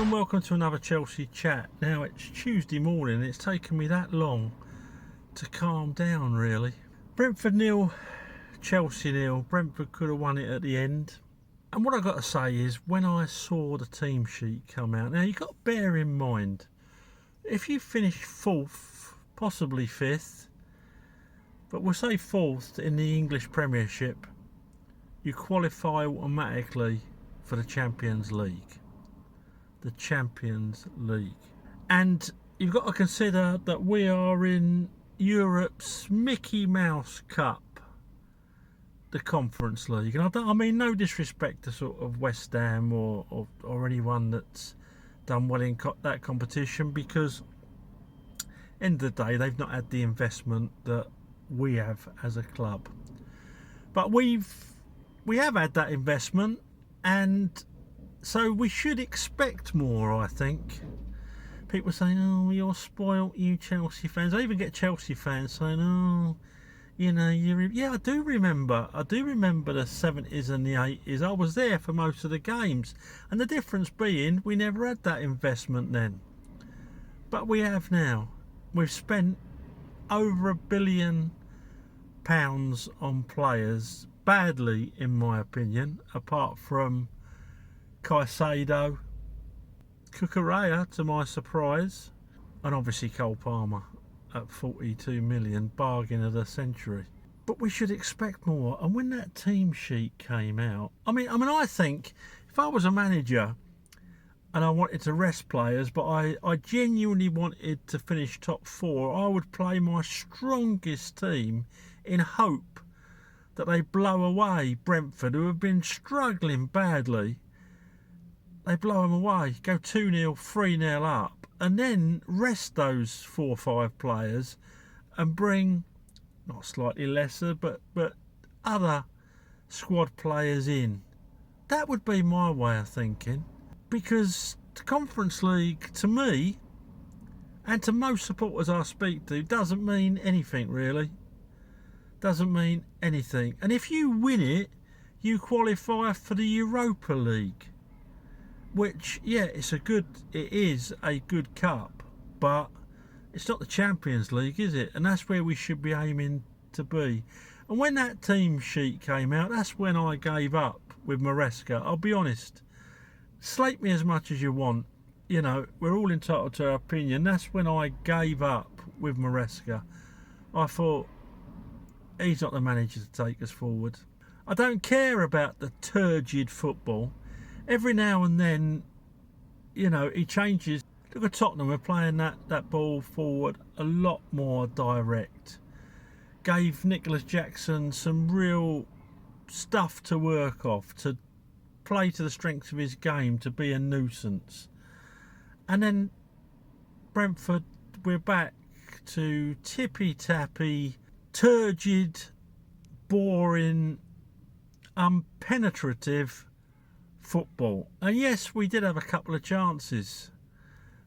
and welcome to another Chelsea chat. Now it's Tuesday morning and it's taken me that long to calm down really. Brentford 0, Chelsea 0. Brentford could have won it at the end. And what I've got to say is when I saw the team sheet come out, now you've got to bear in mind, if you finish 4th, possibly 5th, but we'll say 4th in the English Premiership, you qualify automatically for the Champions League. The Champions League. And you've got to consider that we are in Europe's Mickey Mouse Cup, the Conference League. And I mean no disrespect to sort of West Ham or anyone that's done well in that competition, because end of the day they've not had the investment that we have as a club. But we have had that investment, and so we should expect more, I think. People saying, oh, you're spoilt, you Chelsea fans. I even get Chelsea fans saying, oh, you know, yeah, I do remember the 70s and the 80s. I was there for most of the games. And the difference being, we never had that investment then. But we have now. We've spent over £1 billion on players, badly in my opinion, apart from Caicedo, Cucurella to my surprise, and obviously Cole Palmer at 42 million, bargain of the century. But we should expect more. And when that team sheet came out, I mean I think if I was a manager and I wanted to rest players, but I genuinely wanted to finish top 4, I would play my strongest team in hope that they blow away Brentford, who have been struggling badly. They blow them away, go 2-0, 3-0 up, and then rest those 4 or 5 players and bring, not slightly lesser, but other squad players in. That would be my way of thinking, because the Conference League, to me, and to most supporters I speak to, doesn't mean anything really. Doesn't mean anything. And if you win it, you qualify for the Europa League. Which, yeah, it is a good cup, but it's not the Champions League, is it? And that's where we should be aiming to be. And when that team sheet came out, that's when I gave up with Maresca. I'll be honest. Slate me as much as you want. You know, we're all entitled to our opinion. That's when I gave up with Maresca. I thought, he's not the manager to take us forward. I don't care about the turgid football. Every now and then, you know, he changes. Look at Tottenham, we're playing that ball forward a lot more direct. Gave Nicholas Jackson some real stuff to work off, to play to the strengths of his game, to be a nuisance. And then Brentford, we're back to tippy-tappy, turgid, boring, unpenetrative football. And yes, we did have a couple of chances,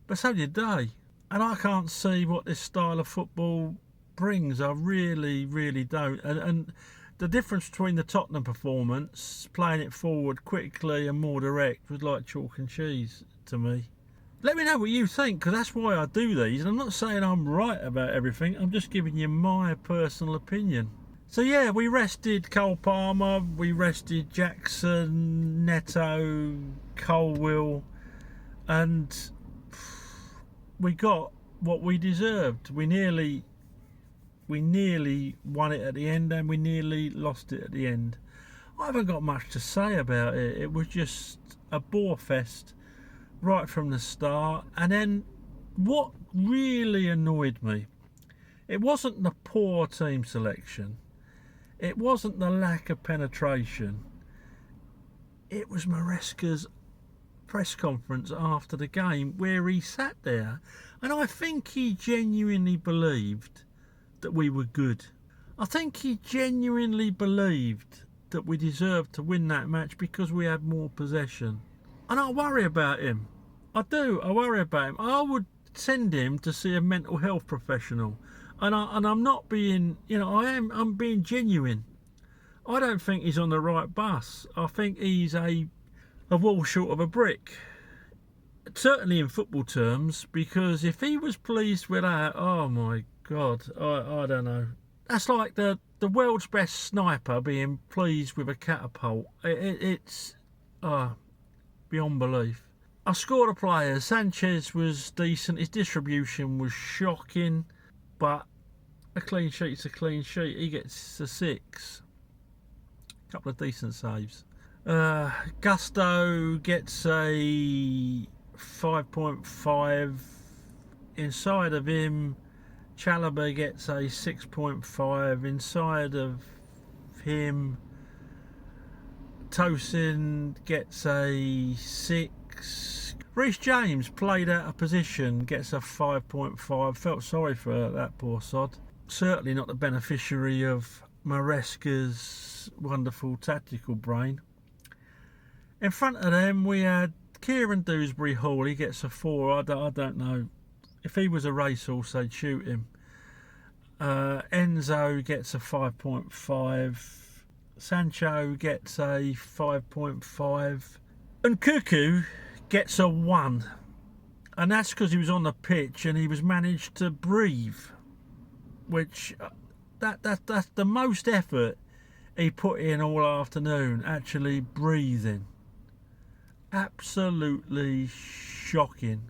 but so did they. And I can't see what this style of football brings. I really don't. And the difference between the Tottenham performance, playing it forward quickly and more direct, was like chalk and cheese to me. Let me know what you think, because that's why I do these. And I'm not saying I'm right about everything, I'm just giving you my personal opinion. So yeah, we rested Cole Palmer, we rested Jackson, Neto, Colwill, and we got what we deserved. We nearly won it at the end, and we nearly lost it at the end. I haven't got much to say about it. It was just a bore fest right from the start. And then what really annoyed me, it wasn't the poor team selection. It wasn't the lack of penetration. It was Maresca's press conference after the game, where he sat there, and I think he genuinely believed that we were good. I think he genuinely believed that we deserved to win that match because we had more possession. And I worry about him. I do. I worry about him. I would send him to see a mental health professional. And I'm not being, you know, I'm being genuine. I don't think he's on the right bus. I think he's a wall short of a brick. certainly in football terms, because if he was pleased with that, oh my God, I don't know. That's like the world's best sniper being pleased with a catapult. It's beyond belief. I scored a player. Sanchez was decent. His distribution was shocking, but a clean sheet's a clean sheet. He gets a 6. A couple of decent saves. Gusto gets a 5.5. Inside of him, Chalobah gets a 6.5. Inside of him, Tosin gets a 6. Reece James played out of position, gets a 5.5. Felt sorry for that poor sod. Certainly not the beneficiary of Maresca's wonderful tactical brain. In front of them we had Kieran Dewsbury Hall. He gets a 4. I don't know. If he was a racehorse, they'd shoot him. Enzo gets a 5.5. Sancho gets a 5.5. And Cuckoo gets a 1. And that's because he was on the pitch and he was managed to breathe. Which, that's the most effort he put in all afternoon, actually breathing. Absolutely shocking.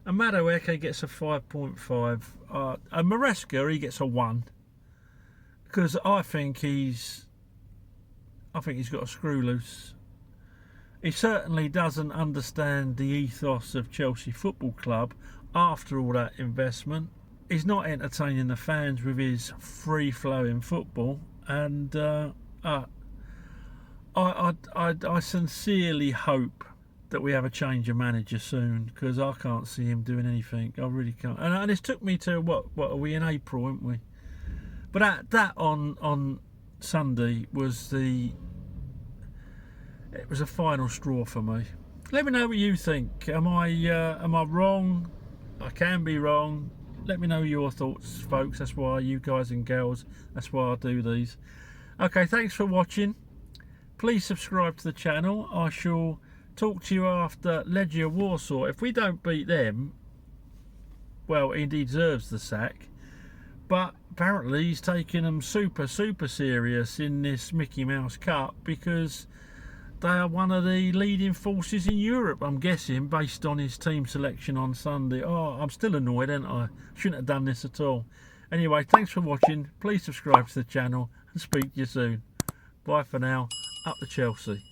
And Maresca gets a 5.5. And Maresca, he gets a 1. Because I think he's got a screw loose. He certainly doesn't understand the ethos of Chelsea Football Club after all that investment. He's not entertaining the fans with his free-flowing football, and I sincerely hope that we have a change of manager soon, because I can't see him doing anything. I really can't. And it's took me to what are we in April, aren't we? But that on Sunday was a final straw for me. Let me know what you think. Am I wrong? I can be wrong. Let me know your thoughts, folks. That's why you guys and girls, that's why I do these. Okay, thanks for watching. Please subscribe to the channel. I shall talk to you after Legia Warsaw. If we don't beat them, well, he deserves the sack. But apparently he's taking them super serious in this Mickey Mouse Cup, because they are one of the leading forces in Europe, I'm guessing, based on his team selection on Sunday. Oh, I'm still annoyed, ain't I? Shouldn't have done this at all. Anyway, thanks for watching. Please subscribe to the channel and speak to you soon. Bye for now. Up to Chelsea.